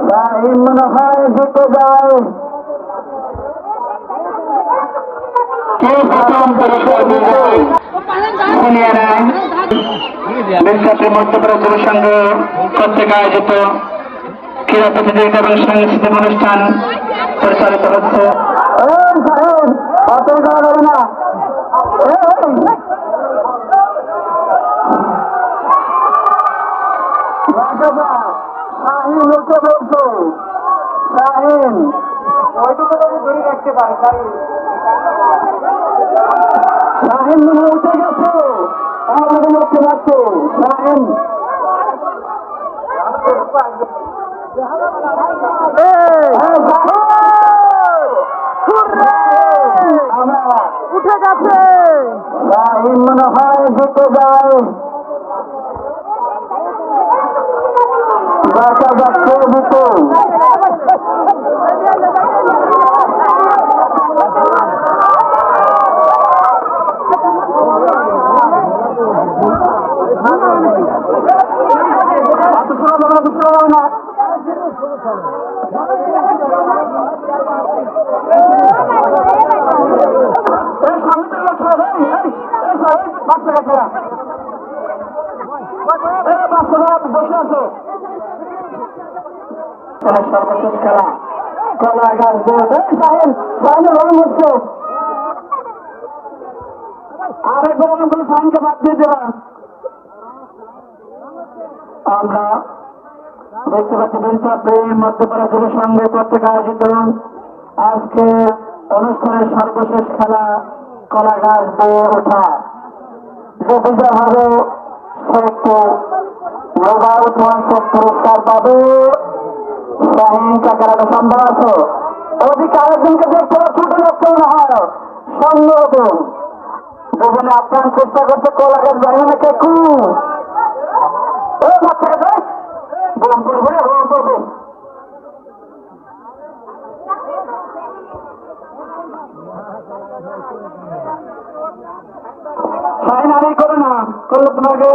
শাহিন মনে হয় জিতে যায়। বিশ্বকাপের মধ্যপ্রাচ্য যুব সংঘ কর্তৃক আয়োজিত ক্রীড়া প্রতিযোগিতা এবং সাংস্কৃতিক অনুষ্ঠান পরিচালিত হচ্ছে। শাহিন উঠে বলছে, শাহিন ওইটুকু ধরে রাখতে পারে। শাহিন মনে উঠে গেছে, আমাদের উঠতে যাচ্ছে। শাহিন উঠে গেছে। শাহিন মনে হয় জিতে যায়। দেখা যাচ্ছে জিতে। সর্বশেষ খেলা কলা গাছ হচ্ছে আরেকবার অনেকগুলো সাইনকে বাদ দিয়ে দেবা। আমরা দেখতে পাচ্ছি বিশ্বকাপের মধ্যপ্রাচ্য যুব সংঘ কর্তৃক আয়োজিত আজকে অনুষ্ঠানের সর্বশেষ খেলা কলা গাছ দিয়ে ওঠা। যে বিজয় হবে সে একটু মোবাইল ফোন পুরস্কার পাবে। শাহিন কাকার সম্ভব আছে, ওদিকে আরেকজনকে দেখতে ছুটে যাচ্ছে না হয় সন্দেহ দুজনে আপ্রাণ চেষ্টা করছে কলা গাছ বাড়ি না কেকু বাচ্চাকে বোম পড়বে বোম পড়বে। শাহিন আরে করে না করলে তোমাকে